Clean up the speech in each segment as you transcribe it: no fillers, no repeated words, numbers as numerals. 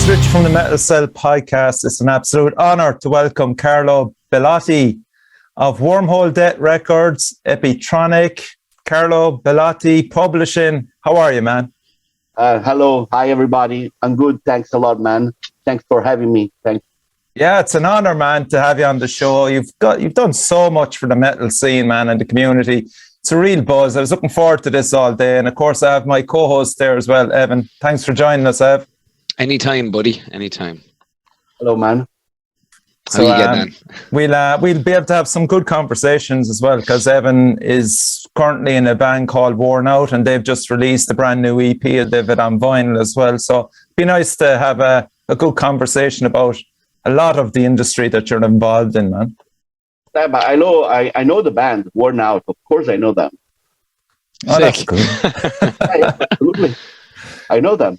It's Rich from the Metal Cell podcast. It's an absolute honor to welcome Carlo Bellotti of Wormhole Death Records, Epictronic. Carlo Bellotti Publishing. How are you, man? Hello. Hi, everybody. I'm good. Thanks a lot, man. Thanks for having me. Thanks. Yeah, it's an honor, man, to have you on the show. You've done so much for the metal scene, man, and the community. It's a real buzz. I was looking forward to this all day. And of course, I have my co-host there as well, Evan. Thanks for joining us, Ev. Anytime, buddy. Anytime. Hello, man. How are you getting on? We'll be able to have some good conversations as well, because Evan is currently in a band called Worn Out, and they've just released a brand new EP. They've it on vinyl as well. So it'd be nice to have a good conversation about a lot of the industry that you're involved in, man. Yeah, but I know the band Worn Out. Of course, I know them. Oh, that's good. Yeah, absolutely. I know them.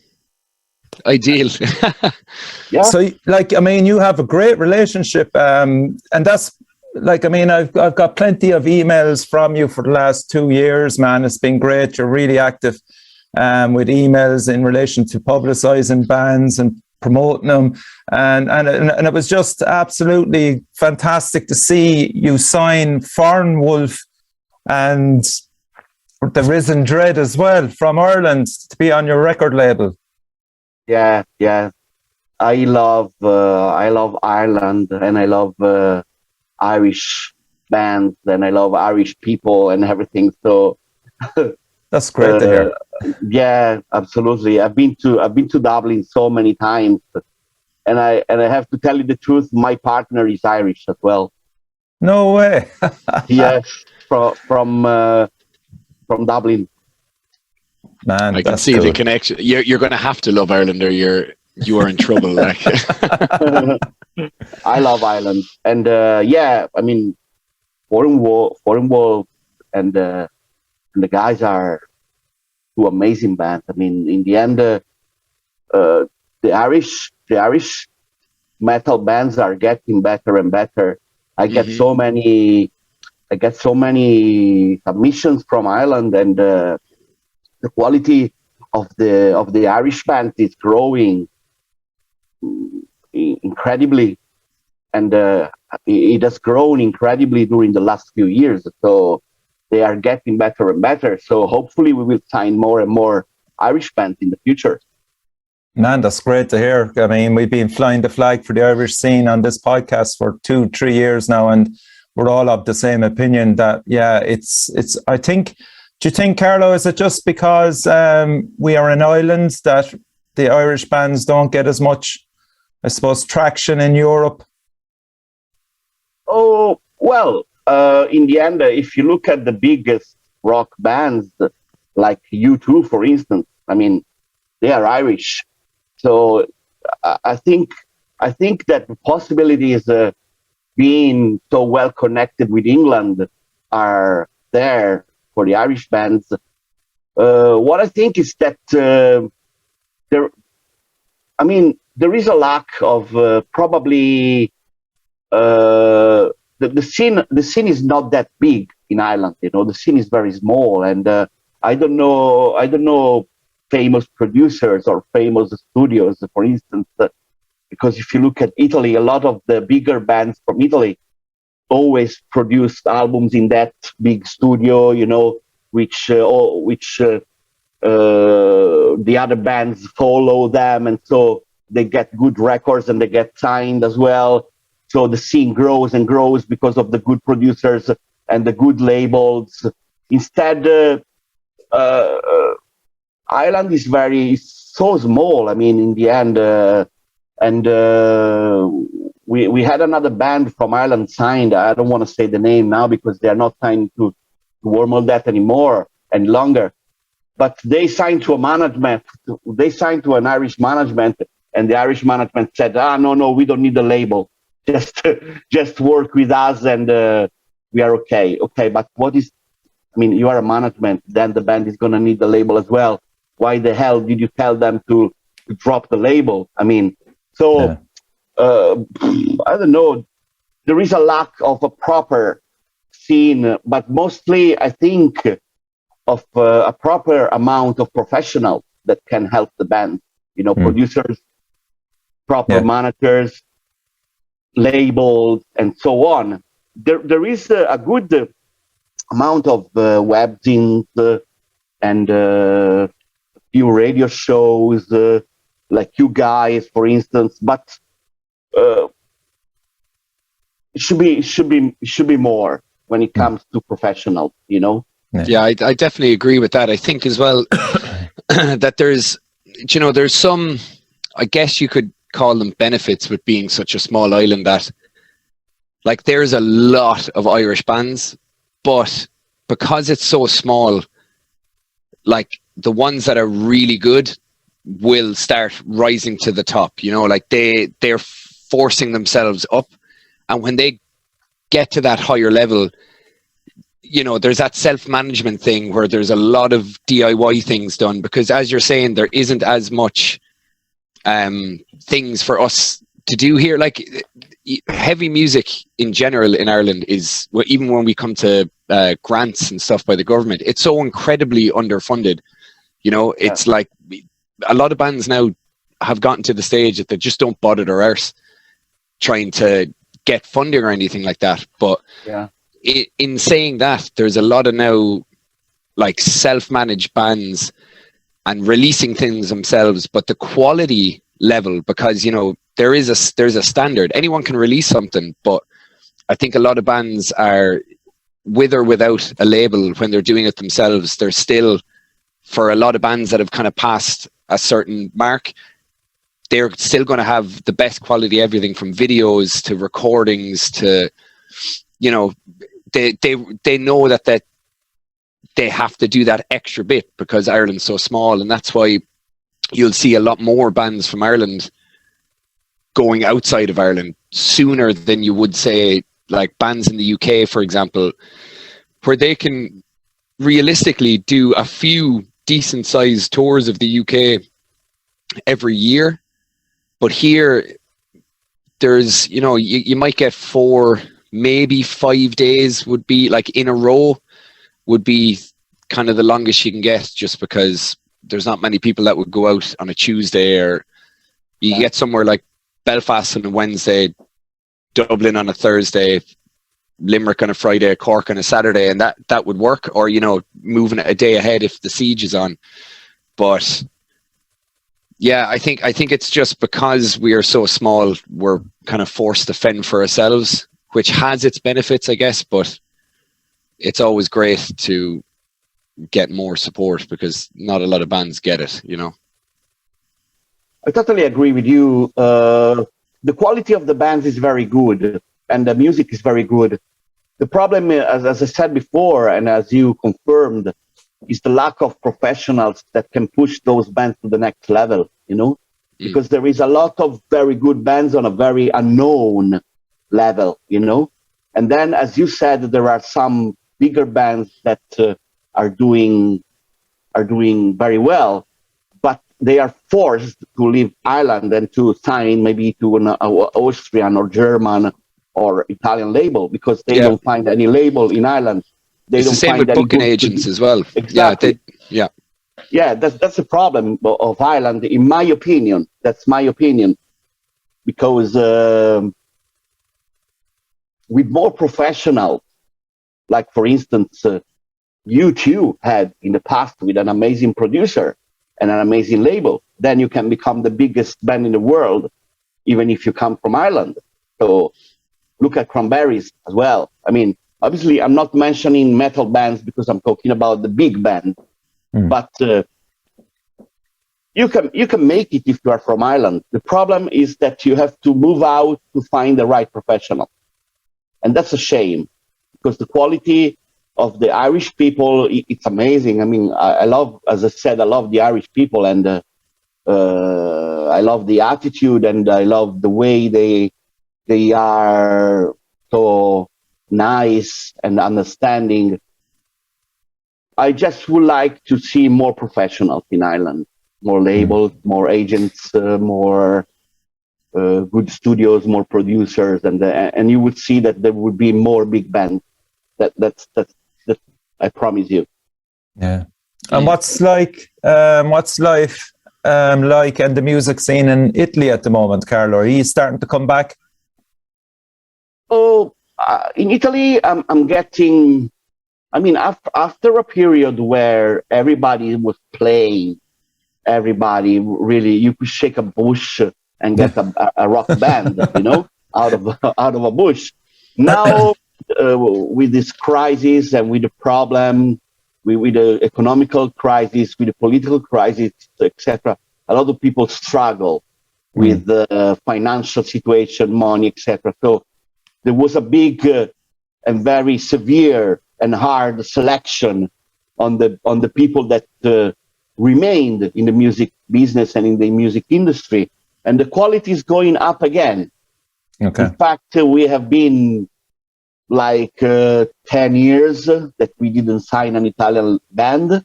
Ideal. Yeah. So, you have a great relationship, and that's I've got plenty of emails from you for the last 2 years, man. It's been great. You're really active with emails in relation to publicizing bands and promoting them, and it was just absolutely fantastic to see you sign Foreign Wolf and the Risen Dread as well from Ireland to be on your record label. Yeah. I love Ireland, and I love Irish bands, and I love Irish people and everything. So that's great to hear. Yeah, absolutely. I've been to Dublin so many times, and I have to tell you the truth. My partner is Irish as well. No way. Yes, from Dublin. Man, I can see the connection. You're going to have to love Ireland, or you are in trouble. Like. I love Ireland, and Foreign Wolf, and the guys are two amazing bands. I mean, in the end, the Irish metal bands are getting better and better. I get so many submissions from Ireland, and the quality of the Irish band is growing incredibly, and it has grown incredibly during the last few years. So they are getting better and better. So hopefully we will sign more and more Irish bands in the future. Man, that's great to hear. I mean, we've been flying the flag for the Irish scene on this podcast for 2-3 years now, and we're all of the same opinion that, yeah, it's. I think. Do you think, Carlo, is it just because we are an island that the Irish bands don't get as much, I suppose, traction in Europe? Oh, well, in the end, if you look at the biggest rock bands, like U2, for instance, I mean, they are Irish. So I think that the possibilities being so well connected with England are there for the Irish bands. What I think is that there is a lack of probably the scene. The scene is not that big in Ireland. You know, the scene is very small, and I don't know famous producers or famous studios, for instance. Because if you look at Italy, a lot of the bigger bands from Italy always produced albums in that big studio, you know, which the other bands follow them, and so they get good records and they get signed as well. So the scene grows and grows because of the good producers and the good labels. Instead, Ireland is so small. I mean, in the end, we had another band from Ireland signed. I don't want to say the name now because they are not signed to Wormhole Death anymore and longer. But they signed to a management. They signed to an Irish management, and the Irish management said, no, we don't need a label. Just work with us, and we are okay. Okay, but you are a management, then the band is going to need the label as well. Why the hell did you tell them to drop the label? I mean, so... Yeah. I don't know. There is a lack of a proper scene, but mostly I think of a proper amount of professionals that can help the band. You know, producers, proper managers, labels, and so on. There is a good amount of webzines and a few radio shows, like you guys, for instance, but it should be more when it comes to professionals, you know? Yeah, I definitely agree with that. I think as well that there's some, I guess you could call them benefits with being such a small island, that like there's a lot of Irish bands, but because it's so small, like the ones that are really good will start rising to the top, you know, like they're forcing themselves up. And when they get to that higher level, you know, there's that self-management thing where there's a lot of DIY things done, because as you're saying, there isn't as much things for us to do here. Like heavy music in general in Ireland is, well, even when we come to grants and stuff by the government, it's so incredibly underfunded. You know, it's like a lot of bands now have gotten to the stage that they just don't bother their arse trying to get funding or anything like that. But in saying that, there's a lot of now like self-managed bands and releasing things themselves, but the quality level, because, you know, there's a standard. Anyone can release something, but I think a lot of bands are, with or without a label, when they're doing it themselves, they're still, for a lot of bands that have kind of passed a certain mark, they're still going to have the best quality everything from videos to recordings to, you know, they know that they have to do that extra bit because Ireland's so small, and that's why you'll see a lot more bands from Ireland going outside of Ireland sooner than you would say like bands in the UK, for example, where they can realistically do a few decent sized tours of the UK every year. But here, there's, you know, you might get 4, maybe 5 days would be like in a row would be kind of the longest you can get, just because there's not many people that would go out on a Tuesday, or you get somewhere like Belfast on a Wednesday, Dublin on a Thursday, Limerick on a Friday, Cork on a Saturday, and that would work. Or, you know, moving it a day ahead if the siege is on. But yeah, I think it's just because we are so small, we're kind of forced to fend for ourselves, which has its benefits, I guess, but it's always great to get more support because not a lot of bands get it, you know. I totally agree with you. The quality of the bands is very good and the music is very good. The problem, as I said before, and as you confirmed, is the lack of professionals that can push those bands to the next level, you know, because there is a lot of very good bands on a very unknown level, you know. And then, as you said, there are some bigger bands that are doing very well, but they are forced to leave Ireland and to sign maybe to an Austrian or German or Italian label because they don't find any label in Ireland. It's the same with booking agents as well. Exactly. Yeah, that's the problem of Ireland, in my opinion. That's my opinion, because with more professionals, like for instance, you two had in the past with an amazing producer and an amazing label, then you can become the biggest band in the world, even if you come from Ireland. So look at Cranberries as well. I mean, obviously, I'm not mentioning metal bands because I'm talking about the big band, but you can make it if you are from Ireland. The problem is that you have to move out to find the right professional, and that's a shame because the quality of the Irish people, it's amazing. I mean, I love, as I said, I love the Irish people, and I love the attitude, and I love the way they are so nice and understanding. I just would like to see more professionals in Ireland, more labels, more agents, more good studios, more producers, and you would see that there would be more big bands. That's I promise you. Yeah. And what's life like and the music scene in Italy at the moment, Carlo? Are you starting to come back? Oh, in Italy, I'm getting. I mean, after a period where everybody was playing, everybody really, you could shake a bush and get a rock band, out of a bush. Now, with this crisis and with the problem, with the economical crisis, with the political crisis, etc., a lot of people struggle with the financial situation, money, etc. So there was a big and very severe and hard selection on the people that remained in the music business and in the music industry, and the quality is going up again. Okay. In fact, we have been like 10 years that we didn't sign an Italian band,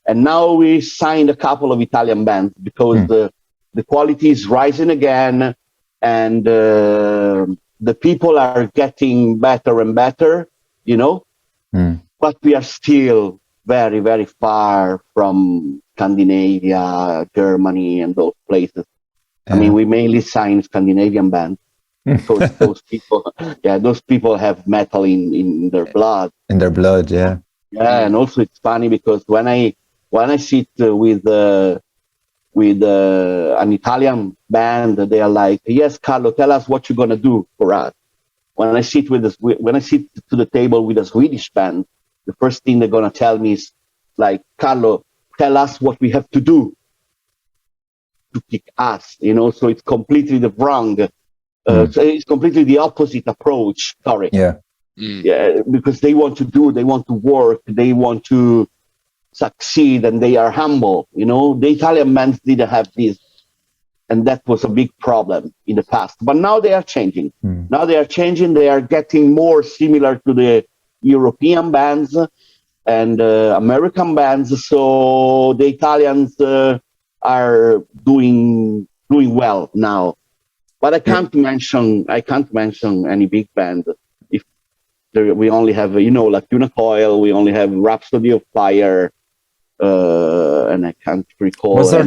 and now we signed a couple of Italian bands because the quality is rising again, and the people are getting better and better, but we are still very, very far from Scandinavia, Germany, and those places. I mean, we mainly sign Scandinavian bands. Because those people have metal in their blood. In their blood, yeah. Yeah, and also it's funny because when I sit with an Italian band, they are like, "Yes, Carlo, tell us what you're gonna do for us." When I sit to the table with a Swedish band, the first thing they're gonna tell me is like, "Carlo, tell us what we have to do to kick ass." So it's completely the wrong. So it's completely the opposite approach. Sorry. Yeah. Yeah, because they want to work, they want to succeed, and they are humble. The Italian bands didn't have this, and that was a big problem in the past. But now they are changing. Now they are changing. They are getting more similar to the European bands and American bands. So the Italians are doing well now. But I can't mention any big band. If we only have like Unicoil, we only have Rhapsody of Fire, and I can't recall. Was there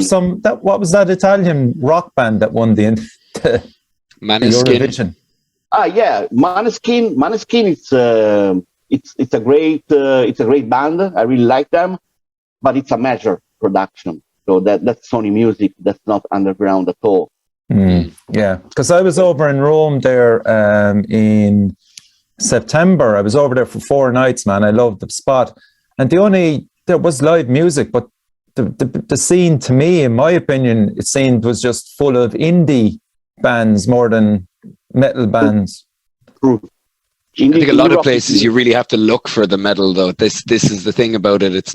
what was that Italian rock band that won the Eurovision? Yeah, Maneskin. Maneskin. It's a great band. I really like them, but it's a major production. So that's Sony Music. That's not underground at all. Yeah, because I was over in Rome there in September. I was over there for 4 nights, man. I loved the spot, and there was live music, but the scene, to me, in my opinion, it seemed was just full of indie bands more than metal bands. True. I think a lot of places you really have to look for the metal, though. This is the thing about it. It's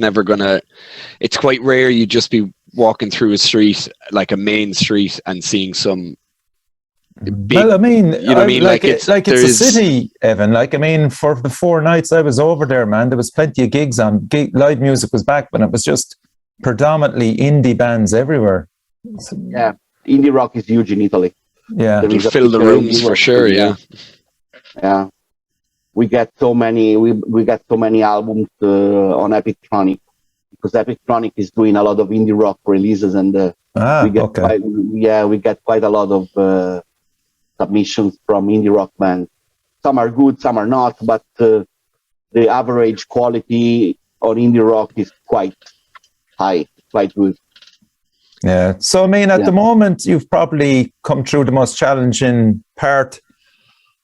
quite rare you just be walking through a street, like a main street, and seeing some big, well, I mean, you know what I mean? It's a city, Evan. Like, I mean, for the 4 nights I was over there, man, there was plenty of gigs on. Live music was back, but it was just predominantly indie bands everywhere. Yeah, indie rock is huge in Italy. Yeah, you fill the rooms for sure. Yeah. We get so many. We get so many albums on Epictronic, because Epictronic is doing a lot of indie rock releases, and we get quite a lot of submissions from indie rock bands. Some are good, some are not, but the average quality on indie rock is quite high, quite good. Yeah. So I mean, at the moment, you've probably come through the most challenging part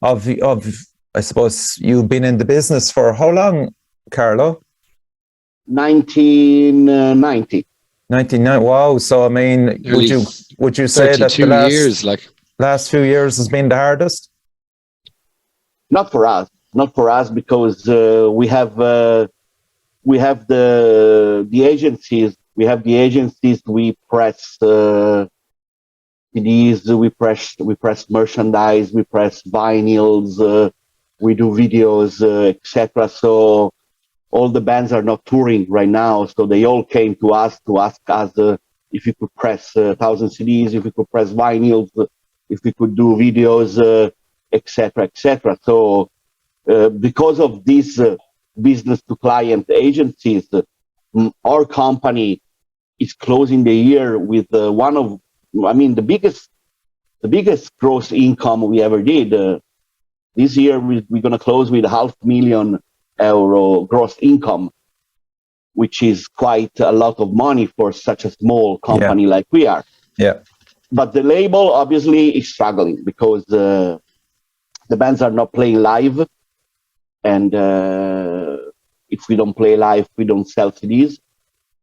of I suppose you've been in the business for how long, Carlo? 1990. 1990. Wow. So I mean, would you say that the last few years has been the hardest? Not for us, because we have the agencies. We have the agencies. We press CDs. We press merchandise. We press vinyls. We do videos, etc. So all the bands are not touring right now. So they all came to us to ask us if we could press 1,000 CDs, if we could press vinyls, if we could do videos, etc., etc. So because of these business to client agencies, our company is closing the year with the biggest gross income we ever did. This year we're going to close with €500,000 gross income, which is quite a lot of money for such a small company like we are. Yeah. But the label obviously is struggling because the bands are not playing live, and if we don't play live, we don't sell CDs.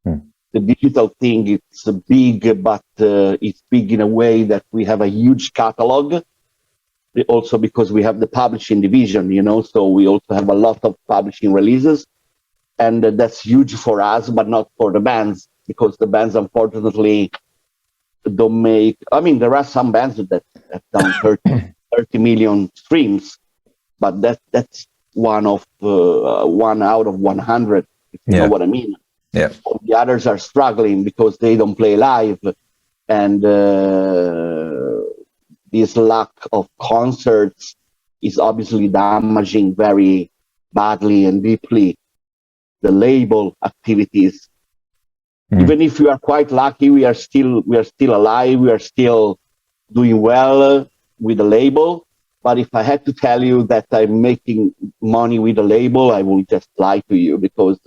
The digital thing, it's big, but it's big in a way that we have a huge catalog. Also because we have the publishing division, so we also have a lot of publishing releases, and that's huge for us, but not for the bands, because the bands unfortunately don't make. I mean, there are some bands that have done 30 million streams, but that's one out of 100. If you know what I mean. Yeah. The others are struggling because they don't play live, and this lack of concerts is obviously damaging very badly and deeply the label activities. Even if we are quite lucky, we are still alive. We are still doing well with the label. But if I had to tell you that I'm making money with the label, I will just lie to you, because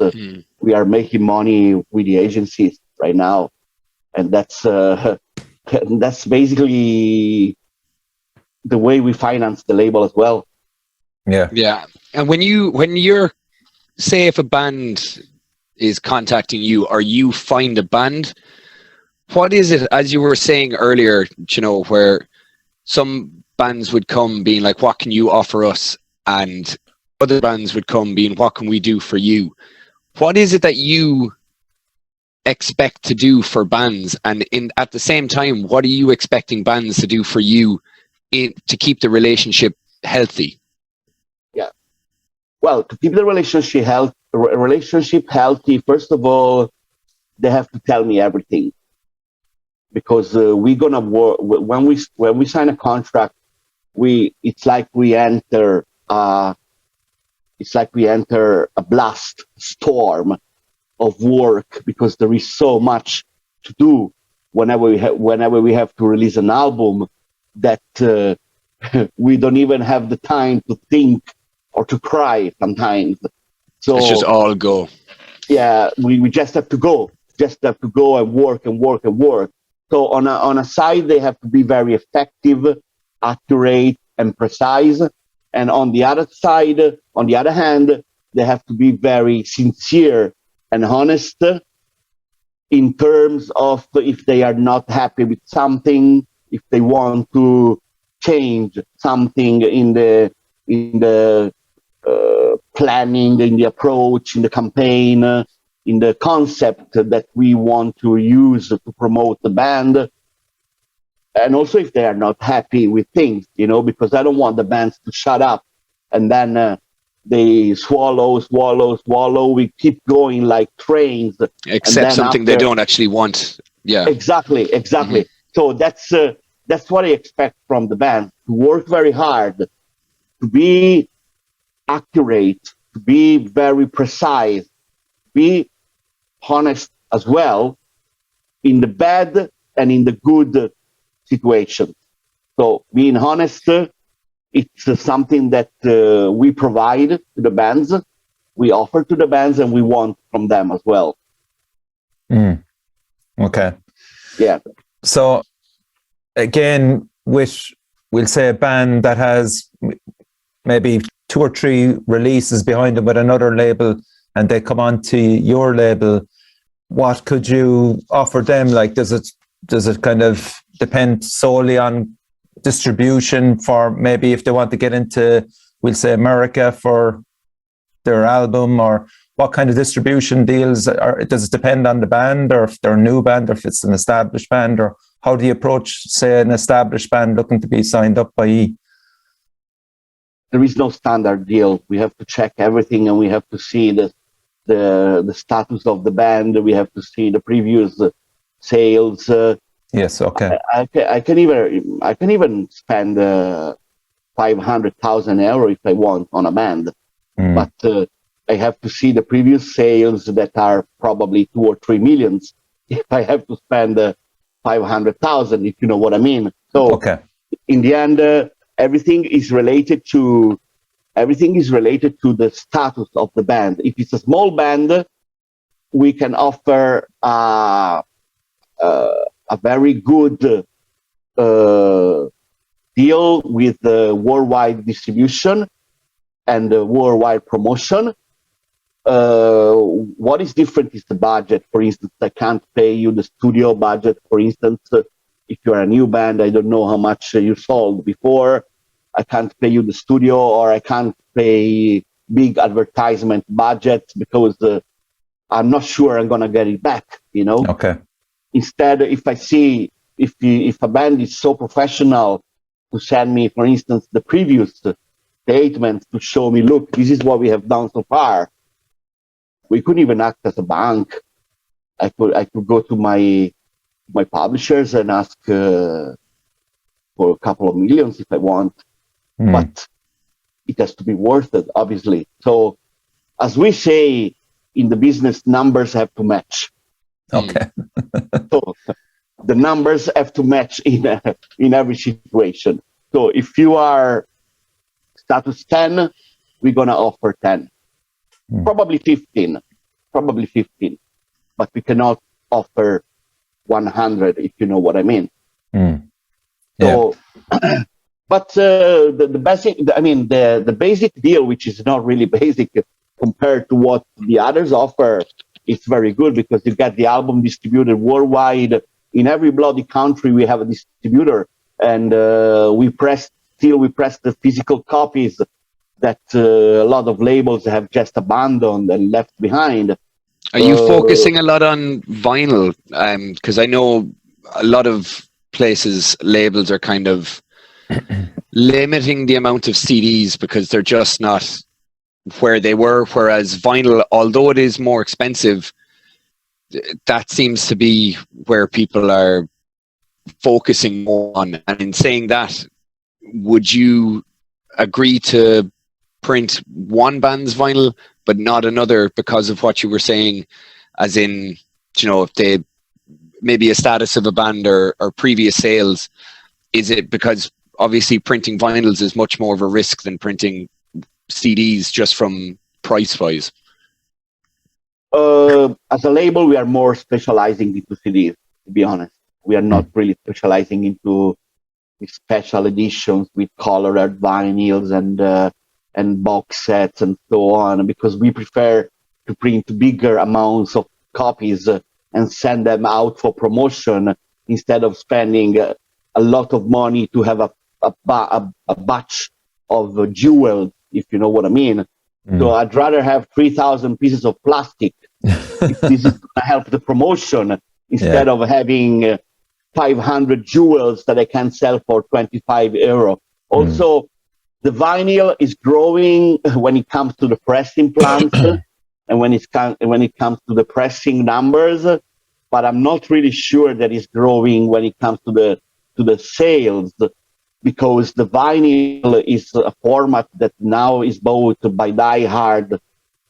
we are making money with the agencies right now, and that's basically the way we finance the label as well. Yeah. And when you're, say, if a band is contacting you or you find a band, what is it, as you were saying earlier, where some bands would come being like, what can you offer us? And other bands would come being, what can we do for you? What is it that you expect to do for bands? And at the same time, what are you expecting bands to do for you to keep the relationship healthy? Yeah. Well, to keep the relationship healthy, first of all, they have to tell me everything, because we're gonna work when we sign a contract. It's like we enter a blast storm of work, because there is so much to do whenever we have to release an album, that we don't even have the time to think or to cry sometimes. So it's just all go. Yeah, we just have to go and work and work and work. So on a side, they have to be very effective, accurate, and precise. And on the other hand, they have to be very sincere and honest in terms of if they are not happy with something, if they want to change something in the planning, in the approach, in the campaign, in the concept that we want to use to promote the band. And also if they are not happy with things, because I don't want the bands to shut up and then they swallow. We keep going like trains. Accept something they don't actually want. Yeah. Exactly. Mm-hmm. So that's what I expect from the band, to work very hard, to be accurate, to be very precise, be honest as well, in the bad and in the good situation. So being honest, it's something that we provide to the bands, we offer to the bands, and we want from them as well. Okay. Yeah. So again, we'll say a band that has maybe 2 or 3 releases behind them with another label, and they come on to your label, what could you offer them? Like, does it kind of depend solely on distribution for maybe if they want to get into, we'll say, America for their album, or what kind of distribution deals does it depend on the band, or if they're a new band, or if it's an established band, or how do you approach, say, an established band looking to be signed up by E? There is no standard deal. We have to check everything, and we have to see the status of the band. We have to see the previous sales. Yes, okay. I can even spend €500,000 if I want on a band, but I have to see the previous sales that are probably 2 or 3 millions if I have to spend 500,000, if you know what I mean. So Okay. in the end, everything is related to the status of the band. If it's a small band, we can offer a very good deal with the worldwide distribution and the worldwide promotion. What is different is the budget. For instance, I can't pay you the studio budget. For instance, if you're a new band, I don't know how much you sold before. I can't pay you the studio, or I can't pay big advertisement budgets because I'm not sure I'm gonna get it back. Okay. Instead, if I see if a band is so professional to send me, for instance, the previous statements to show me, look, this is what we have done so far. We couldn't even act as a bank. I could go to my publishers and ask for a couple of millions if I want, but it has to be worth it, obviously. So, as we say in the business, numbers have to match. Okay. So the numbers have to match in every situation. So if you are status 10, we're gonna offer 10. Probably 15, but we cannot offer 100, if you know what I mean. So, but the basic, the basic deal, which is not really basic compared to what the others offer, it's very good because you get the album distributed worldwide. In every bloody country, we have a distributor, and we press the physical copies that a lot of labels have just abandoned and left behind. Are you focusing a lot on vinyl? Because I know a lot of places, labels are kind of limiting the amount of CDs because they're just not where they were. Whereas vinyl, although it is more expensive, that seems to be where people are focusing more on. And in saying that, would you agree to print one band's vinyl but not another because of what you were saying, as in, if they maybe a status of a band or previous sales? Is it because obviously printing vinyls is much more of a risk than printing CDs just from price wise? As a label, we are more specializing into CDs, to be honest. We are not really specializing into special editions with colored vinyls and box sets and so on, because we prefer to print bigger amounts of copies and send them out for promotion instead of spending a lot of money to have a batch of jewels, if you know what I mean. So I'd rather have 3,000 pieces of plastic if this is going to help the promotion instead of having 500 jewels that I can sell for €25. Also, the vinyl is growing when it comes to the pressing plants and when it comes to the pressing numbers, but I'm not really sure that it's growing when it comes to the sales, because the vinyl is a format that now is bought by die-hard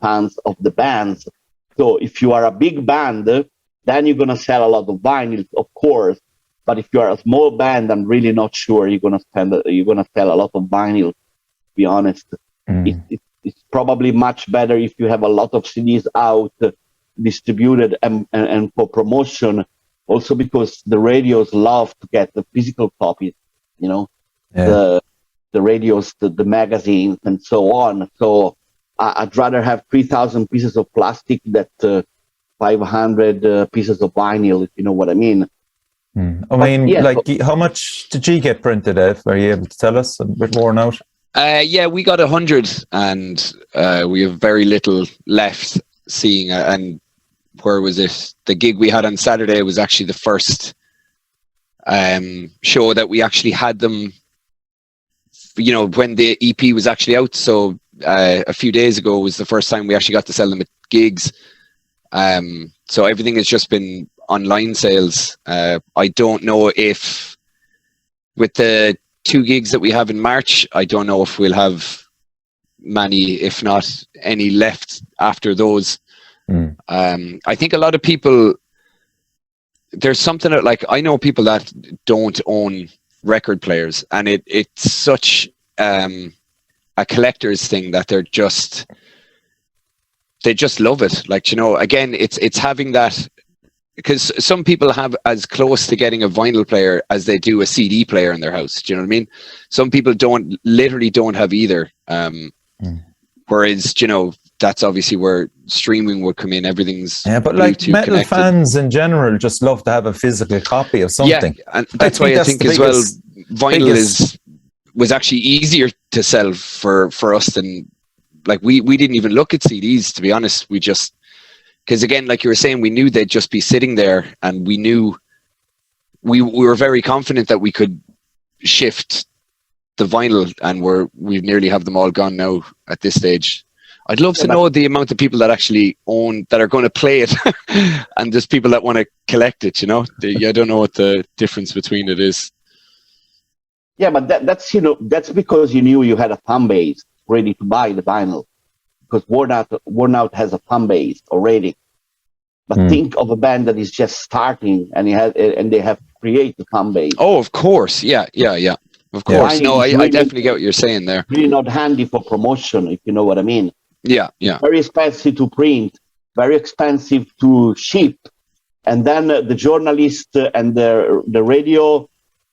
fans of the bands. So if you are a big band, then you're going to sell a lot of vinyls, of course. But if you are a small band, I'm really not sure you're going to sell a lot of vinyl, to be honest. It's probably much better if you have a lot of CDs out, distributed and for promotion, also because the radios love to get the physical copies, the radios, the magazines, and so on. So I'd rather have 3,000 pieces of plastic than 500 pieces of vinyl, if you know what I mean. How much did you get printed, Ed? Are you able to tell us a bit more now? We got 100, and we have very little left. Seeing and where was it? The gig we had on Saturday was actually the first show that we actually had them. When the EP was actually out. So a few days ago was the first time we actually got to sell them at gigs. So everything has just been online sales. I don't know if with the 2 gigs that we have in March, I don't know if we'll have many, if not any, left after those. I think a lot of people there's something that, like, I know people that don't own record players, and it's such a collector's thing that they just love it. Like, you know, again, it's having that, because some people have as close to getting a vinyl player as they do a CD player in their house. Do you know what I mean? Some people literally don't have either. Whereas, you know, that's obviously where streaming would come in. Everything's but like Bluetooth metal connected. Fans in general just love to have a physical copy of something. Yeah, and that's why I think as well, vinyl was actually easier to sell for us than, like, we didn't even look at CDs, to be honest. We just, because again, like you were saying, we knew they'd just be sitting there, and we knew we were very confident that we could shift the vinyl, and we nearly have them all gone now at this stage. I'd love to know the amount of people that actually own, that are going to play it, and there's people that want to collect it, you know. I don't know what the difference between it is. Yeah, but that's, you know, that's because you knew you had a fan base ready to buy the vinyl, because Worn Out has a fan base already. But think of a band that is just starting, and they have to create the fan base. Oh, of course, yeah. Of course, no, I definitely get what you're saying there. Really not handy for promotion, if you know what I mean. Yeah. Very expensive to print, very expensive to ship, and then the journalist and the radio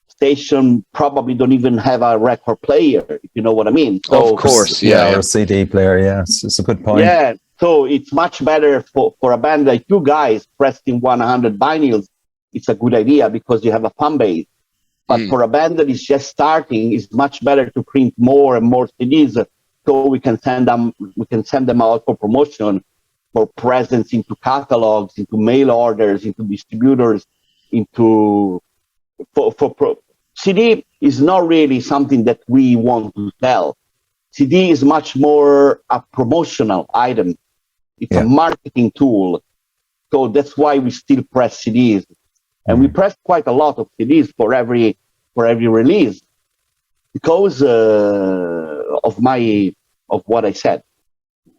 station probably don't even have a record player, if you know what I mean. So, of course, yeah. Or a CD player, yeah. It's a good point. Yeah, so it's much better for a band like you guys pressing 100 vinyls. It's a good idea because you have a fan base. But for a band that is just starting, it's much better to print more and more CDs, so we can send them out for promotion, for presence into catalogs, into mail orders, into distributors, into CD is not really something that we want to sell. CD is much more a promotional item. It's a marketing tool. So that's why we still press CDs. And we press quite a lot of CDs for every release, because of what I said.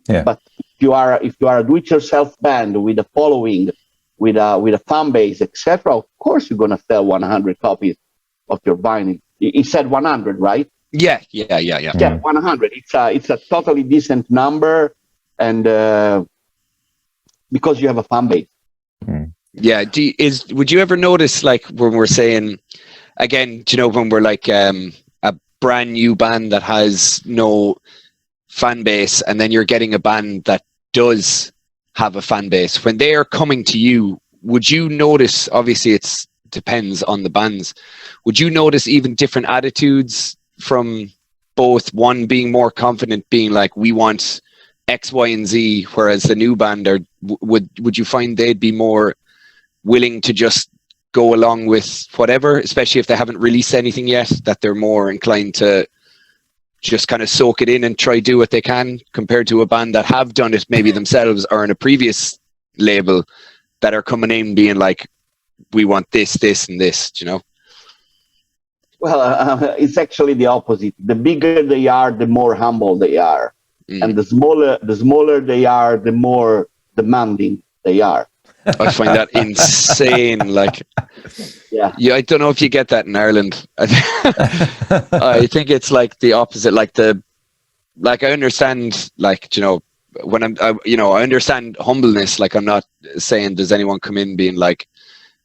Yeah. But if you are a do-it-yourself band with a following, with a fan base, etc., of course you're gonna sell 100 copies of your vinyl. You said 100, right? Yeah. Yeah, 100. It's a totally decent number, and because you have a fan base. Yeah. Would you ever notice, like, when we're saying, again, you know, when we're like a brand new band that has no fan base, and then you're getting a band that does have a fan base, when they are coming to you, would you notice, obviously it depends on the bands, would you notice even different attitudes from both, one being more confident, being like, we want X, Y, and Z, whereas the new band, would you find they'd be more willing to just go along with whatever, especially if they haven't released anything yet, that they're more inclined to just kind of soak it in and try do what they can, compared to a band that have done it maybe themselves or in a previous label, that are coming in being like, we want this, and this, you know? Well, it's actually the opposite. The bigger they are, the more humble they are. And the smaller they are, the more demanding they are. I find that insane. Like, yeah, I don't know if you get that in Ireland. I think it's like the opposite. Like I understand, like, you know, when I understand humbleness. Like, I'm not saying does anyone come in being like,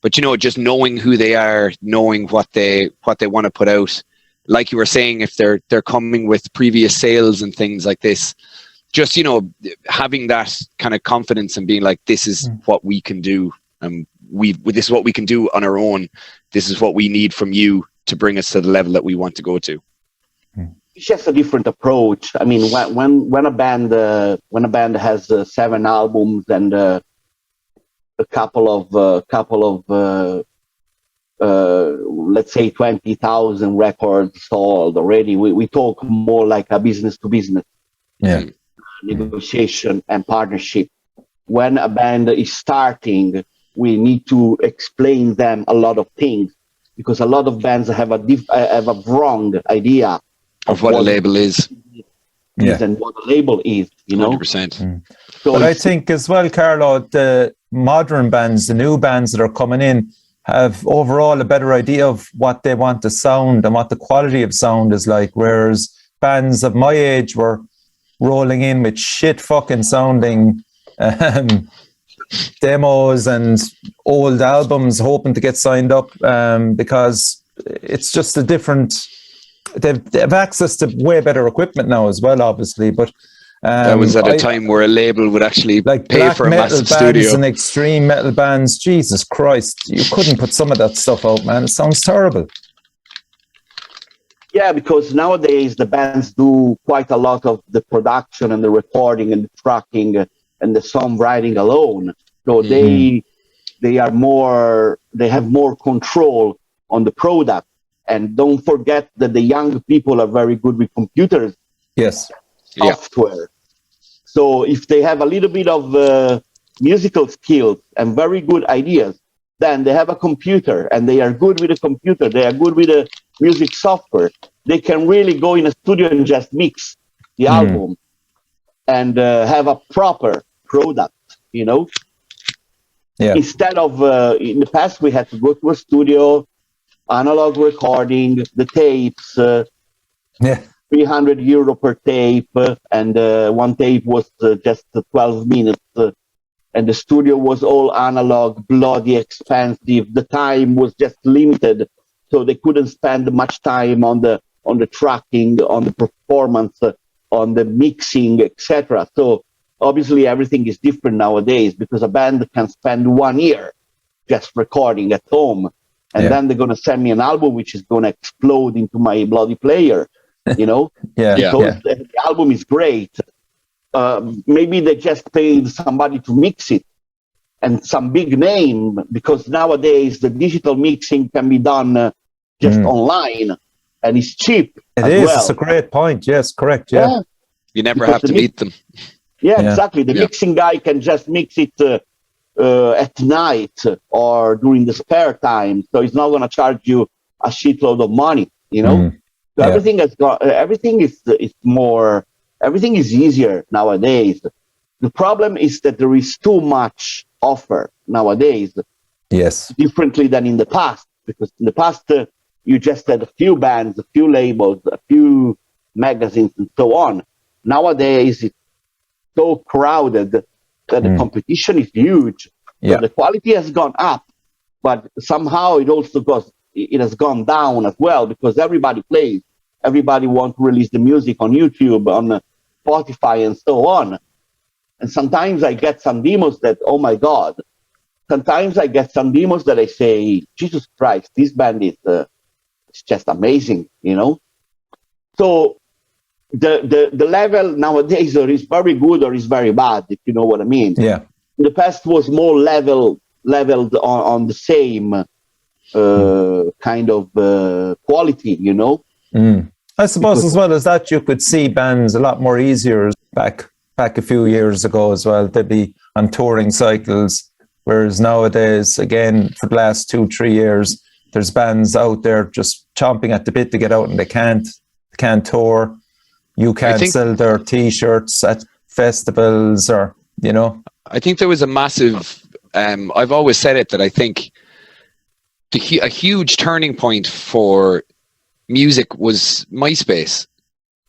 but, you know, just knowing who they are, knowing what they want to put out. Like you were saying, if they're coming with previous sales and things like this, just, you know, having that kind of confidence and being like, this is what we can do. This is what we can do on our own. This is what we need from you to bring us to the level that we want to go to. It's just a different approach. I mean, when a band has 7 albums and a couple of let's say 20,000 records sold already, we talk more like a business to business. Yeah. Negotiation and partnership. When a band is starting, we need to explain them a lot of things, because a lot of bands have a wrong idea of what a label is. And what a label is, you know. 100%. So but I think as well, Carlo, the modern bands, the new bands that are coming in, have overall a better idea of what they want to sound and what the quality of sound is like, whereas bands of my age were rolling in with shit fucking sounding demos and old albums, hoping to get signed up, because it's just a different. They have access to way better equipment now as well, obviously, but that was at a time where a label would actually like pay black for a metal massive bands studio. and extreme metal bands. Jesus Christ, you couldn't put some of that stuff out, man. It sounds terrible. Yeah, because nowadays the bands do quite a lot of the production and the recording and the tracking and the songwriting alone. So they have more control on the product. And don't forget that the young people are very good with computers. Yes. Software. So if they have a little bit of musical skills and very good ideas, then they have a computer and they are good with a computer. They are good with the music software. They can really go in a studio and just mix the album and have a proper product, you know? Yeah. Instead of, in the past, we had to go to a studio, analog recording, the tapes, 300 euro per tape, and one tape was just 12 minutes, and the studio was all analog, bloody expensive. The time was just limited, so they couldn't spend much time on the tracking, on the performance, on the mixing, etc. So obviously everything is different nowadays, because a band can spend 1 year just recording at home, and then they're going to send me an album which is going to explode into my bloody player, you know? Because the album is great. Maybe they just paid somebody to mix it, and some big name, because nowadays the digital mixing can be done just online, and it's cheap. It is. Well. It's a great point. Yes, correct. Yeah. You never have to meet them. Yeah, exactly. The mixing guy can just mix it at night or during the spare time, so he's not going to charge you a shitload of money, you know? So everything has got, everything is easier nowadays. The problem is that there is too much offer nowadays. Yes. Differently than in the past, because in the past you just had a few bands, a few labels, a few magazines, and so on. Nowadays it's so crowded that the competition is huge. So the quality has gone up, but somehow it has gone down as well, because everybody plays. Everybody wants to release the music on YouTube, on Spotify, and so on. And sometimes I get some demos that, oh my God. Sometimes I get some demos that I say, Jesus Christ, this band is it's just amazing, you know? So the level nowadays is very good or is very bad, if you know what I mean. Yeah. In the past was more leveled on the same kind of quality, you know? I suppose as well as that, you could see bands a lot more easier back a few years ago as well. They'd be on touring cycles, whereas nowadays, again, for the last 2-3 years, there's bands out there just chomping at the bit to get out, and they can't tour. You can't sell their T-shirts at festivals, or, you know. I think there was a massive, I've always said it, that I think a huge turning point for music was MySpace.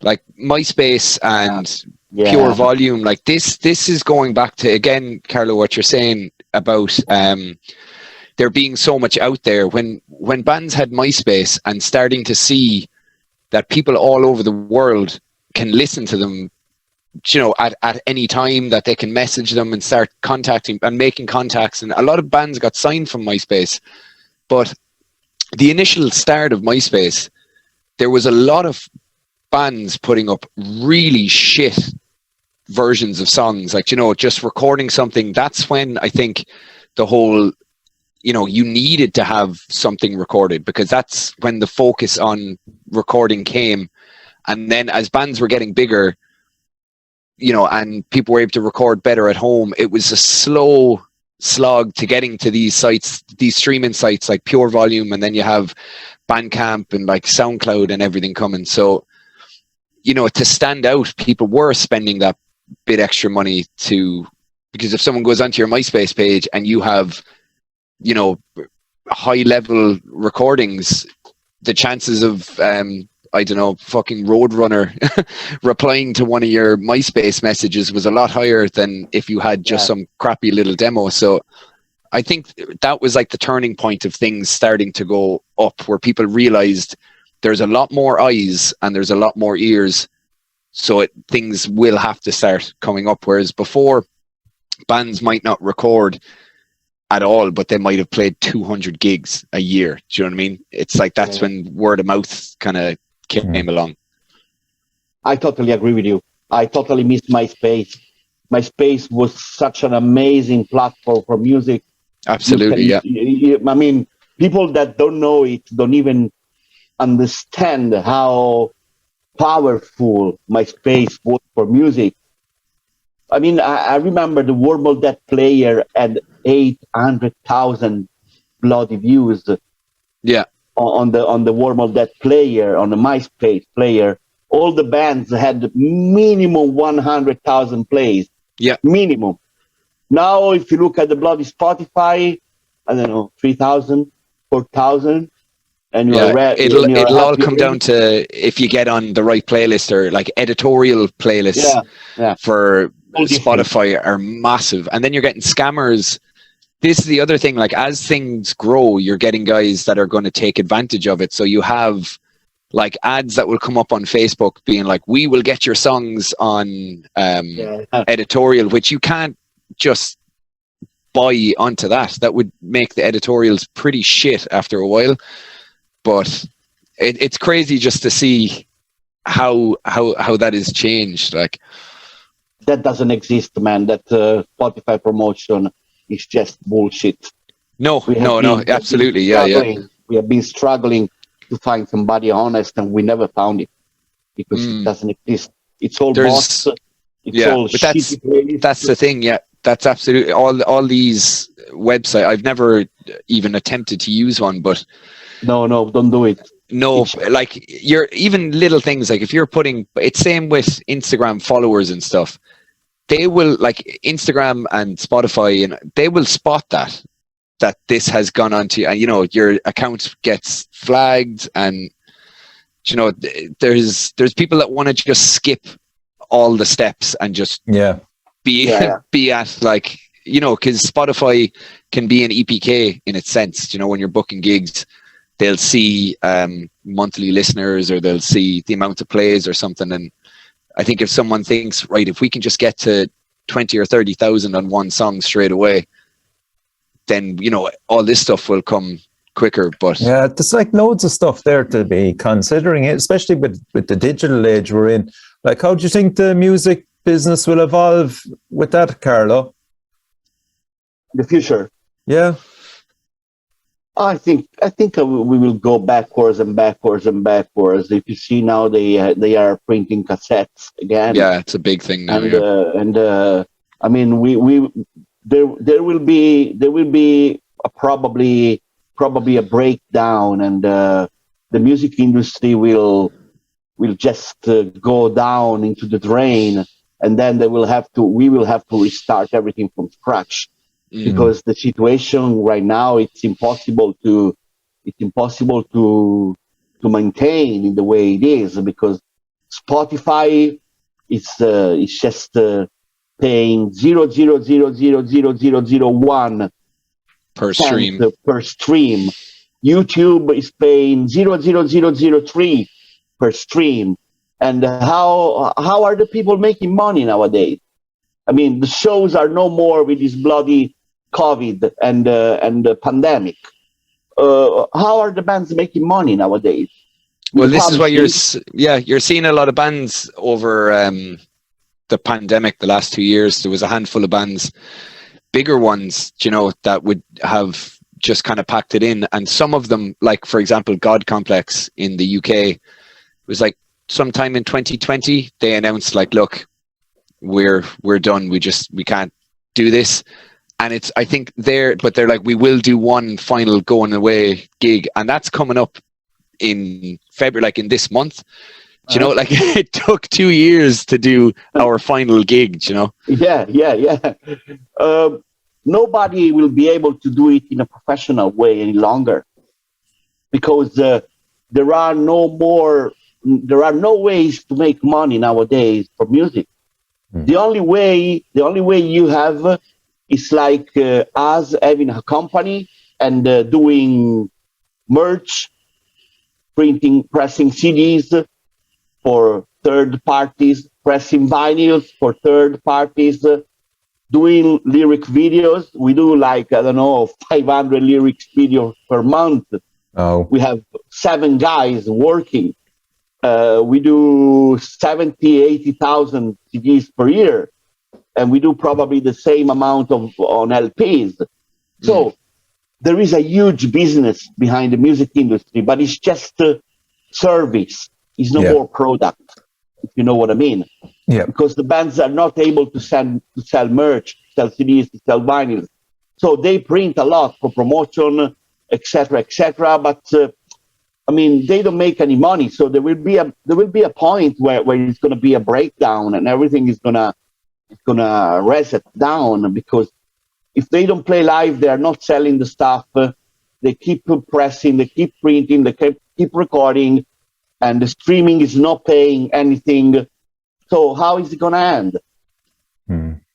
Like MySpace and Pure Volume, like this is going back to, again, Carlo, what you're saying about there being so much out there. When bands had MySpace and starting to see that people all over the world can listen to them, you know, at any time, that they can message them and start contacting and making contacts. And a lot of bands got signed from MySpace. But the initial start of MySpace, there was a lot of bands putting up really shit versions of songs, like, you know, just recording something. That's when I think the whole, you know, you needed to have something recorded, because that's when the focus on recording came. And then as bands were getting bigger, you know, and people were able to record better at home, it was a slow slog to getting to these sites, these streaming sites like Pure Volume, and then you have Bandcamp and like SoundCloud and everything coming. So, you know, to stand out, people were spending that bit extra money because if someone goes onto your MySpace page and you have, you know, high level recordings, the chances of I don't know, fucking Roadrunner replying to one of your MySpace messages was a lot higher than if you had just some crappy little demo. So I think that was like the turning point of things starting to go up, where people realized there's a lot more eyes and there's a lot more ears. So things will have to start coming up. Whereas before, bands might not record at all, but they might have played 200 gigs a year. Do you know what I mean? It's like that's when word of mouth kind of came along. I totally agree with you. I totally missed MySpace. MySpace was such an amazing platform for music. Absolutely, I mean, people that don't know it don't even understand how powerful MySpace was for music. I mean, I remember the Wormhole That player had 800,000 bloody views. Yeah. On the Wormhole That player, on the MySpace player. All the bands had minimum 100,000 plays. Yeah. Minimum. Now, if you look at the bloody Spotify, I don't know, 3,000, 4,000, and it'll all come down to if you get on the right playlist, or like editorial playlists for Spotify are massive. And then you're getting scammers. This is the other thing, like as things grow, you're getting guys that are going to take advantage of it. So you have like ads that will come up on Facebook being like, we will get your songs on editorial, which you can't just buy onto that. That would make the editorials pretty shit after a while. But it's crazy just to see how that has changed. Like, that doesn't exist, man. That Spotify promotion is just bullshit. No, absolutely. We have been struggling to find somebody honest, and we never found it because it doesn't exist. It's all bots. It's all shitty. That's the thing. Yeah, that's absolutely all these websites. I've never even attempted to use one, but no, don't do it. No, like you're even little things like if you're putting it's same with Instagram followers and stuff. They will, like Instagram and Spotify, and they will spot that this has gone on to, and you know, your account gets flagged, and you know, there's people that want to just skip all the steps and just be at, like, you know, because Spotify can be an EPK in its sense. You know, when you're booking gigs, they'll see monthly listeners, or they'll see the amount of plays or something. And I think if someone thinks, right, if we can just get to 20 or 30,000 on one song straight away, then, you know, all this stuff will come quicker. But yeah, there's like loads of stuff there to be considering it, especially with the digital age we're in. Like, how do you think the music business will evolve with that, Carlo? The future. Yeah. I think we will go backwards and backwards and backwards. If you see now, they are printing cassettes again. Yeah, it's a big thing now. And I mean, there will be probably a breakdown, and the music industry will just go down into the drain, and then we will have to restart everything from scratch. Because the situation right now, it's impossible to maintain in the way it is, because Spotify is just paying 0.0000001 per stream. YouTube is paying 0.0003 per stream. And how are the people making money nowadays? I mean, the shows are no more with this bloody COVID and the pandemic. How are the bands making money nowadays? Well, this is why you're seeing a lot of bands over the pandemic. The last 2 years, there was a handful of bands, bigger ones, you know, that would have just kind of packed it in. And some of them, like for example, God Complex in the UK, it was like sometime in 2020 they announced, like, look, we're done. We can't do this. And I think they're like, we will do one final going away gig, and that's coming up in February, like in this month. Do you know, like it took 2 years to do our final gig, you know? Yeah. nobody will be able to do it in a professional way any longer, because there are no ways to make money nowadays for music. The only way you have is like us having a company and doing merch, printing, pressing CDs for third parties, pressing vinyls for third parties, doing lyric videos. We do like, I don't know, 500 lyrics videos per month. Oh, We have 7 guys working. We do 70, 80,000 CDs per year, and we do probably the same amount on LPs. So there is a huge business behind the music industry, but it's just service. It's no more product, if you know what I mean. yeah. Because the bands are not able to sell merch, to sell CDs, to sell vinyls. So they print a lot for promotion, etc., etc. But I mean, they don't make any money. So there will be a point where it's going to be a breakdown, and everything is gonna reset down, because if they don't play live, they are not selling the stuff. They keep pressing, they keep printing, they keep recording, and the streaming is not paying anything. So how is it going to end?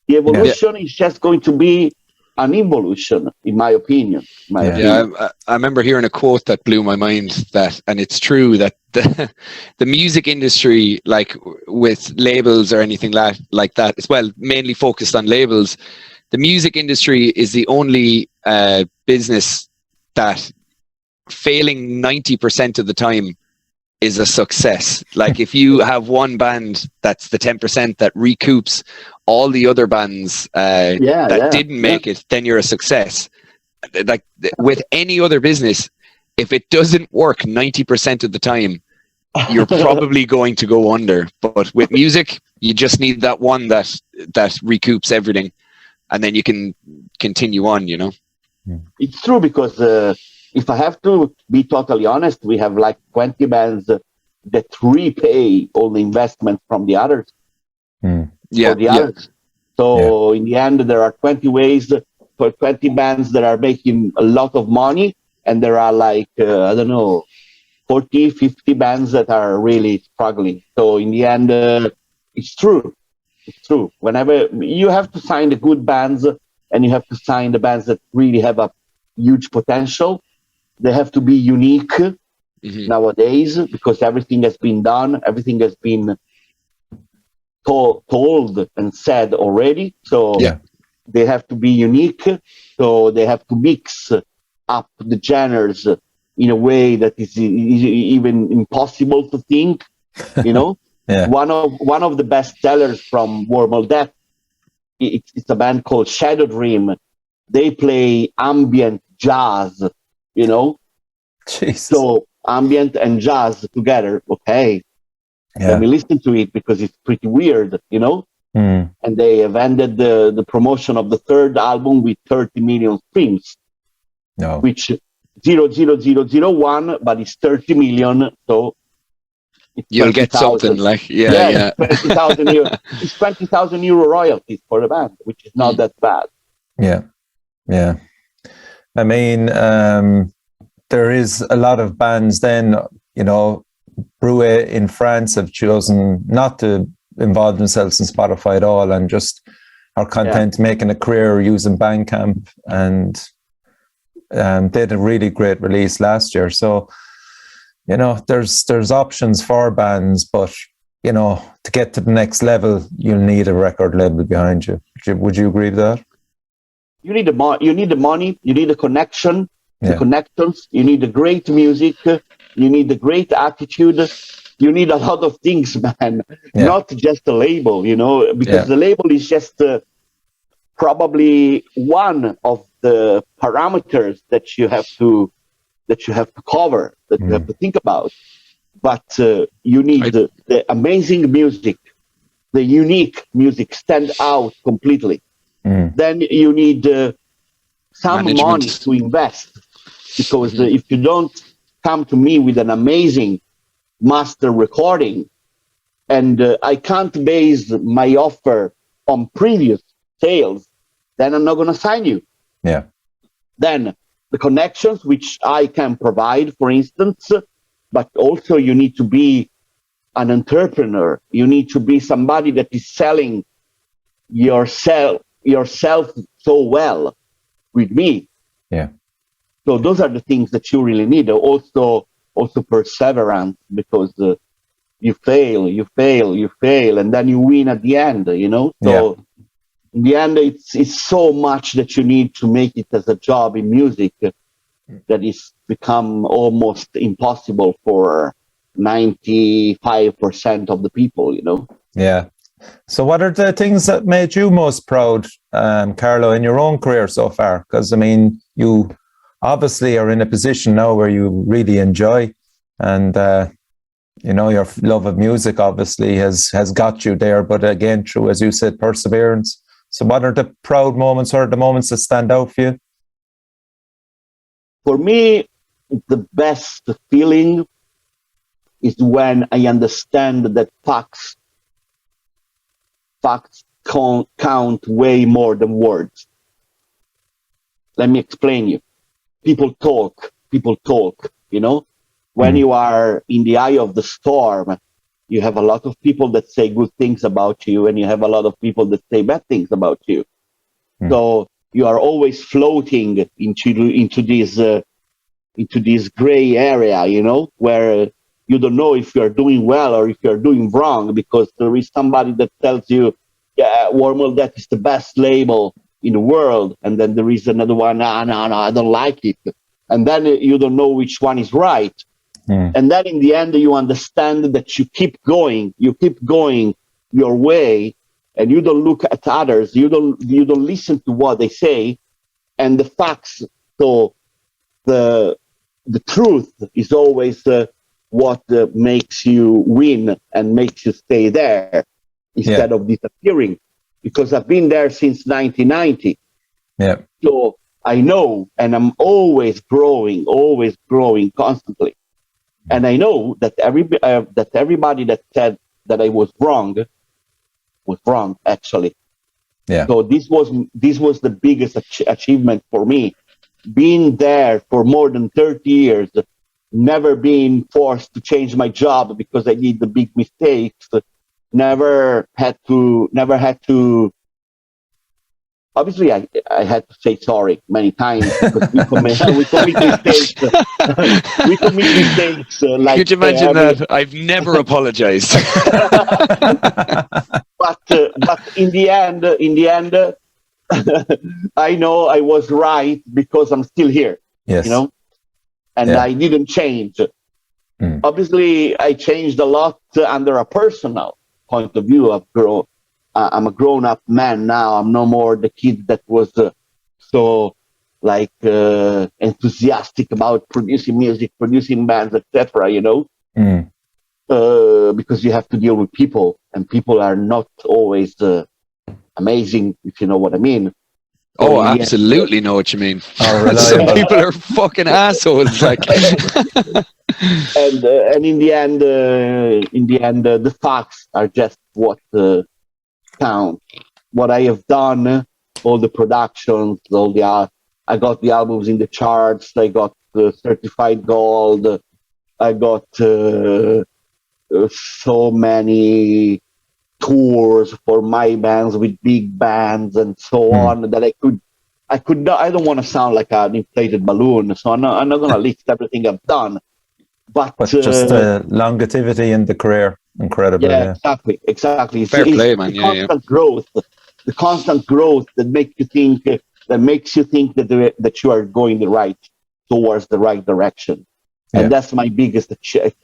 The evolution is just going to be an evolution, in my opinion. I remember hearing a quote that blew my mind, and it's true, that the music industry, like with labels or anything like that, as well, mainly focused on labels, the music industry is the only business that, failing 90% of the time, is a success. Like if you have one band that's the 10% that recoups all the other bands that didn't make it, then you're a success. Like with any other business, if it doesn't work 90% of the time, you're probably going to go under. But with music, you just need that one that recoups everything, and then you can continue on, you know. It's true, because if I have to be totally honest, we have like 20 bands that repay all the investment from the others. Others. So in the end, there are 20 ways for 20 bands that are making a lot of money, and there are like, I don't know, 40, 50 bands that are really struggling. So in the end, it's true. It's true. Whenever you have to sign the good bands, and you have to sign the bands that really have a huge potential, they have to be unique nowadays, because everything has been done, everything has been told and said already. So they have to be unique. So they have to mix up the genres in a way that is even impossible to think. You know, one of the best sellers from Warmal Death, it's a band called Shadow Dream. They play ambient jazz, you know. Jesus. So ambient and jazz together, okay. Let me listen to it, because it's pretty weird, you know. And they have ended the promotion of the third album with 30 million streams. Which 00001, but it's 30 million, so it's you'll 20, get something 000. Like 20,000 euro. It's 20,000 euro royalties for the band, which is not that bad. Yeah. I mean, there is a lot of bands then, you know, Bruet in France have chosen not to involve themselves in Spotify at all, and just are content making a career using Bandcamp, and they had a really great release last year. So, you know, there's options for bands, but, you know, to get to the next level, you'll need a record label behind you. Would you agree with that? You need the money, you need the connection, the connections, you need the great music, you need the great attitude, you need a lot of things, man. Not just a label, you know, because the label is just probably one of the parameters that you have to cover, that you have to think about. But you need the amazing music, the unique music, stand out completely. Then you need some money to invest, because if you don't come to me with an amazing master recording, and I can't base my offer on previous sales, then I'm not going to sign you. Yeah. Then the connections which I can provide, for instance, but also you need to be an entrepreneur. You need to be somebody that is selling yourself so well with me. Yeah. So those are the things that you really need. Also perseverance, because you fail, and then you win at the end. You know. So in the end, it's so much that you need to make it as a job in music that is become almost impossible for 95% of the people. You know. Yeah. So what are the things that made you most proud, Carlo, in your own career so far? Because, I mean, you obviously are in a position now where you really enjoy, and, you know, your love of music obviously has got you there. But again, through, as you said, perseverance. So what are the proud moments or the moments that stand out for you? For me, the best feeling is when I understand that facts count way more than words. Let me explain you. People talk, you know. When you are in the eye of the storm, you have a lot of people that say good things about you, and you have a lot of people that say bad things about you. So you are always floating into this gray area, you know, where you don't know if you're doing well or if you're doing wrong, because there is somebody that tells you, yeah, Wormhole, that is the best label in the world. And then there is another one, no, I don't like it. And then you don't know which one is right. And then in the end, you understand that you keep going your way, and you don't look at others. You don't listen to what they say, and the facts. So the truth is always what makes you win and makes you stay there instead of disappearing. Because I've been there since 1990. Yeah. So I know, and I'm always growing constantly. And I know that everybody that said that I was wrong actually. Yeah. So this was the biggest achievement for me, being there for more than 30 years, never being forced to change my job because I did the big mistakes, never had to. Obviously, I had to say sorry many times because we commit mistakes. We commit mistakes. Like, could you imagine that? I've never apologized. But in the end, I know I was right because I'm still here. Yes. You know, and I didn't change. Obviously, I changed a lot under a personal point of view. I'm a grown-up man now. I'm no more the kid that was so like enthusiastic about producing music, producing bands, etc. You know, because you have to deal with people, and people are not always amazing, if you know what I mean. Oh, absolutely know what you mean. Oh, some people are fucking assholes, like. and in the end, the facts are just what count. What I have done, all the productions, I got the albums in the charts. I got certified gold. I got so many tours for my bands with big bands and so on that I could not. I don't want to sound like an inflated balloon, so I'm not going to list everything I've done. But just the longevity in the career, incredible. Yeah, exactly. Fair play, man. The constant growth that makes you think that you are going towards the right direction, and that's my biggest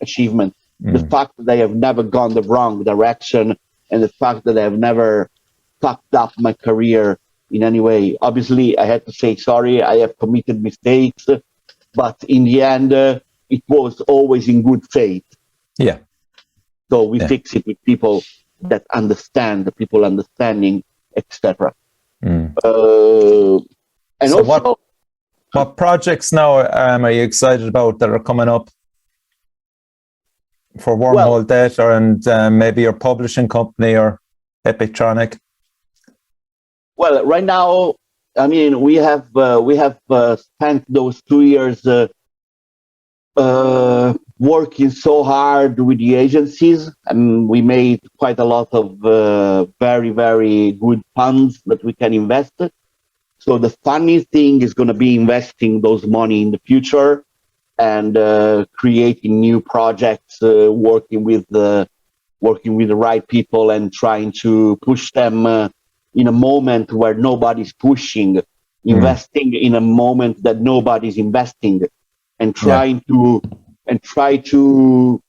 achievement. The fact that I have never gone the wrong direction, and the fact that I have never fucked up my career in any way. Obviously, I had to say sorry. I have committed mistakes, but in the end, it was always in good faith. Yeah. So we fix it with people that understand, the people understanding, etc. And so also, what projects now are you excited about that are coming up for Wormhole Debt, and maybe your publishing company or Epictronic? Well, right now I mean, we have spent those 2 years working so hard with the agencies, and we made quite a lot of very, very good funds that we can invest. So the funny thing is going to be investing those money in the future and creating new projects, working with the right people and trying to push them in a moment where nobody's pushing, investing in a moment that nobody's investing, and try to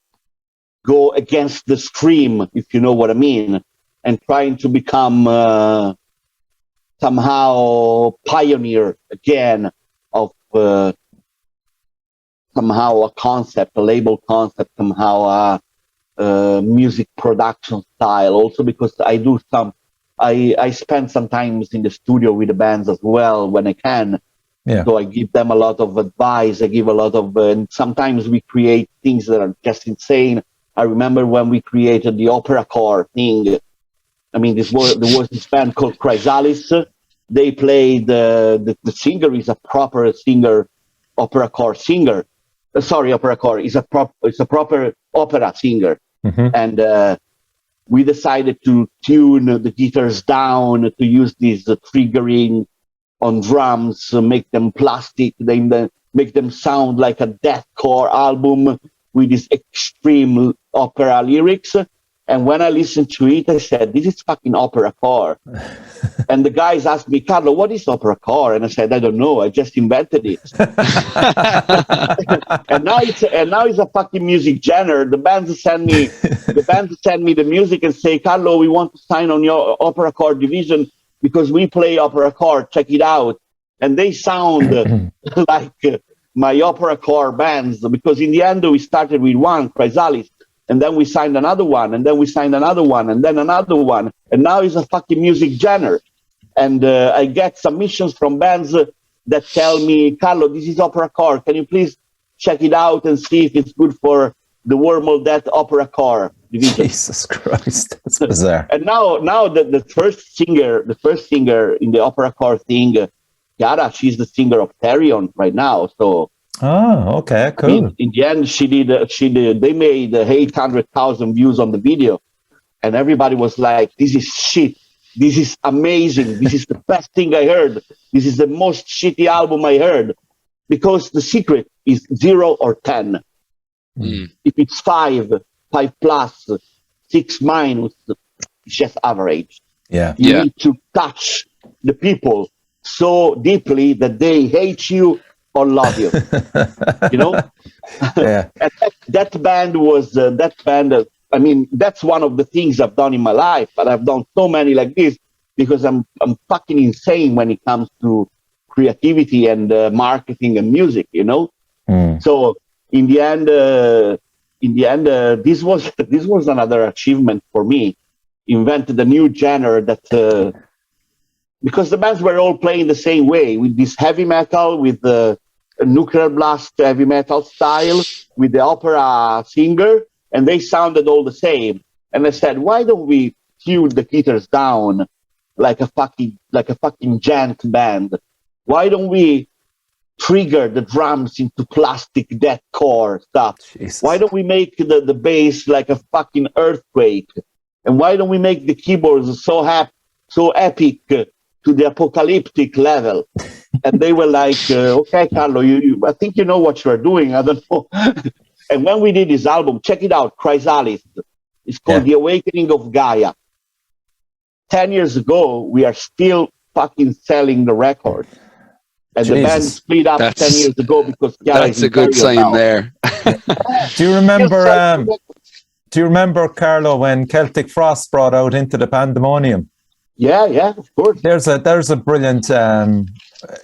go against the stream, if you know what I mean, and trying to become somehow pioneer again of somehow a concept, a label concept, somehow a music production style. Also because I spend some times in the studio with the bands as well when I can. Yeah. So I give them a lot of advice. I give a lot of, and sometimes we create things that are just insane. I remember when we created the opera core thing. I mean, there was this band called Chrysalis. They played, the singer is a proper singer, opera core singer. Opera core is a proper opera singer. And we decided to tune the guitars down, to use this triggering on drums, make them plastic, then make them sound like a deathcore album with these extreme opera lyrics. And when I listened to it, I said, this is fucking opera core. And the guys asked me, Carlo, what is opera core? And I said, I don't know, I just invented it. and now it's a fucking music genre. The bands send me the music and say, Carlo, we want to sign on your opera core division because we play opera core, check it out. And they sound like my opera core bands, because in the end we started with one, Chrysalis, and then we signed another one, and then we signed another one, and then another one, and now it's a fucking music genre. And I get submissions from bands that tell me, Carlo, this is opera core, can you please check it out and see if it's good for the Wormhole Death opera core division. Jesus Christ, that's bizarre. And now the first singer in the opera core thing, Chiara, she's the singer of Therion right now. So okay, cool. I mean, in the end, she did. They made 800,000 views on the video, and everybody was like, "This is shit. This is amazing. This is the best thing I heard. This is the most shitty album I heard." Because the secret is 0 or 10. If it's 5 plus, 6 minus, it's just average. Yeah. You need to touch the people so deeply that they hate you or love you. You know? Yeah. And that band was, I mean, that's one of the things I've done in my life, but I've done so many like this because I'm fucking insane when it comes to creativity and marketing and music, you know? So in the end, this was another achievement for me. Invented a new genre that, because the bands were all playing the same way, with this heavy metal, with the nuclear blast heavy metal style, with the opera singer, and they sounded all the same. And I said, why don't we tune the guitars down like a fucking gent band? Why don't we trigger the drums into plastic deathcore stuff? Jesus. Why don't we make the bass like a fucking earthquake? And why don't we make the keyboards so epic to the apocalyptic level? And they were like, okay, Carlo, I think you know what you're doing. I don't know. And when we did this album, check it out, Chrysalis. It's called The Awakening of Gaia. 10 years ago, we are still fucking selling the record. And the band split up 10 years ago because Chiara that's a good sign now. There. Do you remember, Carlo, when Celtic Frost brought out Into the Pandemonium? Yeah, of course. There's a brilliant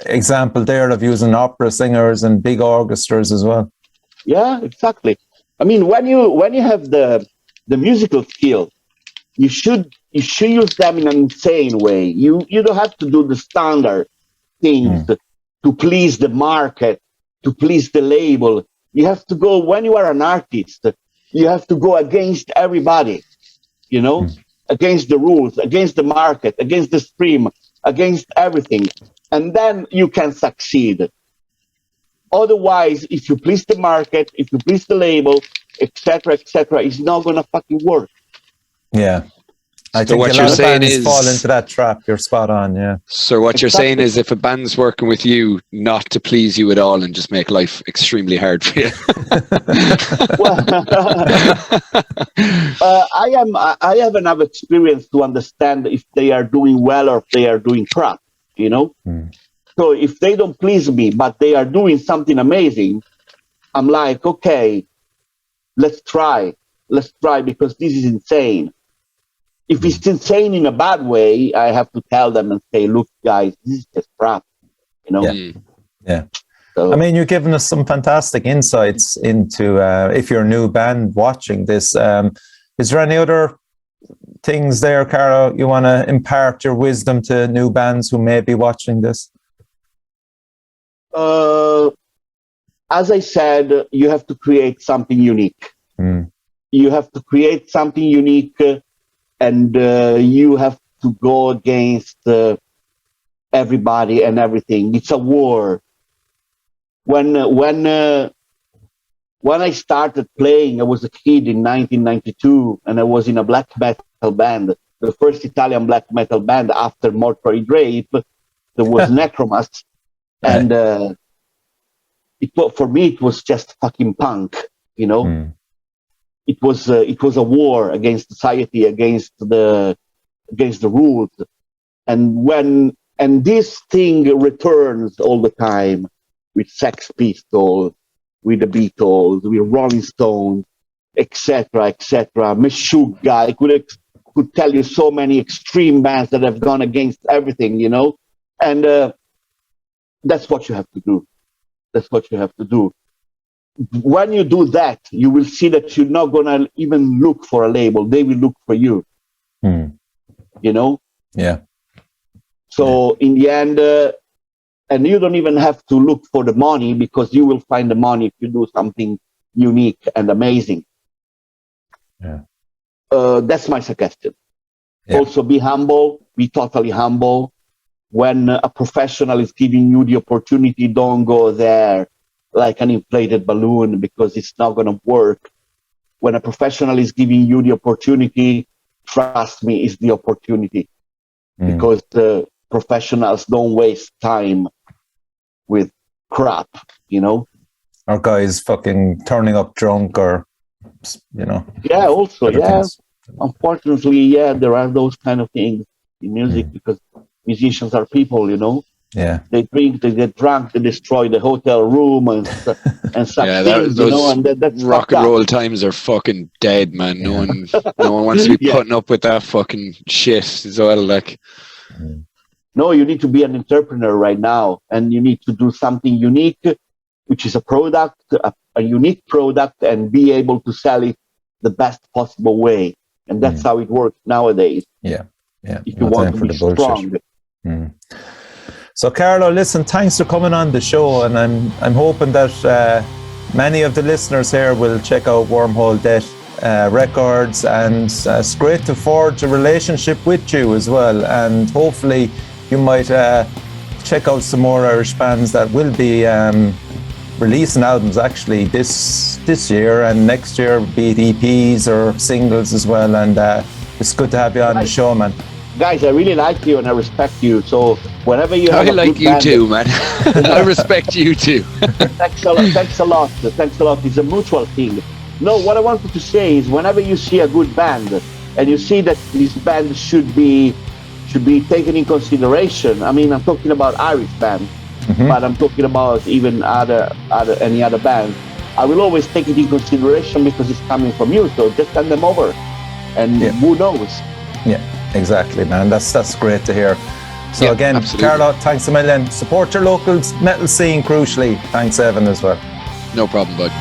example there of using opera singers and big orchestras as well. Yeah, exactly. I mean, when you have the musical skill, you should use them in an insane way. You don't have to do the standard things to please the market, to please the label. You have to go, when you are an artist, you have to go against everybody, you know, against the rules, against the market, against the stream, against everything. and then you can succeed. Otherwise, if you please the market, if you please the label, etc., it's not gonna fucking work. Yeah. I think what a you're lot of saying bands is, fall into that trap. You're spot on, yeah. So what you're saying is, if a band's working with you, not to please you at all and just make life extremely hard for you. Well, I have enough experience to understand if they are doing well or if they are doing crap, you know? So if they don't please me, but they are doing something amazing, I'm like, okay, let's try because this is insane. If it's insane in a bad way, I have to tell them and say, look, guys, this is just crap, you know? Yeah. So, I mean, you're giving us some fantastic insights into, if you're a new band watching this, is there any other things there, Carlo, you want to impart your wisdom to new bands who may be watching this? as I said, you have to create something unique. You have to create something unique, and you have to go against everybody and everything. It's a war. When I started playing, I was a kid in 1992, and I was in a black metal band, the first Italian black metal band after Mortuary Drape. There was Necromas, and for me it was just fucking punk, you know. It was a war against society, against the rules, and this thing returns all the time with Sex Pistols, with the Beatles, with Rolling Stones, etc., Meshuggah. I could tell you so many extreme bands that have gone against everything, you know, and that's what you have to do. That's what you have to do. When you do that, you will see that you're not gonna even look for a label; they will look for you. You know. Yeah. So in the end, and you don't even have to look for the money, because you will find the money if you do something unique and amazing. Yeah. That's my suggestion. Yeah. Also, be humble. Be totally humble. When a professional is giving you the opportunity, don't go there like an inflated balloon, because it's not going to work. When a professional is giving you the opportunity, trust me, it's the opportunity. Because the professionals don't waste time with crap, you know? Or guys fucking turning up drunk, or, you know. Yeah, also, yeah. Things. Unfortunately, yeah, there are those kind of things in music, because musicians are people, you know. Yeah. They drink, they get drunk, they destroy the hotel room and such things, you know, and that's rock and roll times are fucking dead, man. No one wants to be putting up with that fucking shit as well, like. No, you need to be an entrepreneur right now, and you need to do something unique, which is a product, a unique product, and be able to sell it the best possible way. And that's how it works nowadays. Yeah. If you want to be strong. So, Carlo, listen, thanks for coming on the show, and I'm hoping that many of the listeners here will check out Wormhole Debt Records, and it's great to forge a relationship with you as well, and hopefully you might check out some more Irish bands that will be releasing albums actually this year and next year, be it EPs or singles as well, and it's good to have you on the show, man. Guys, I really like you and I respect you. So whenever you have I like you too, man. I respect you too. Thanks a lot. It's a mutual thing. No, what I wanted to say is, whenever you see a good band and you see that this band should be taken in consideration. I mean, I'm talking about Irish bands, but I'm talking about even any other band. I will always take it in consideration because it's coming from you. So just send them over, and who knows? Yeah. Exactly, man. That's great to hear. So again, absolutely. Carlo, thanks a million. Support your local metal scene, crucially. Thanks, Evan, as well. No problem, bud.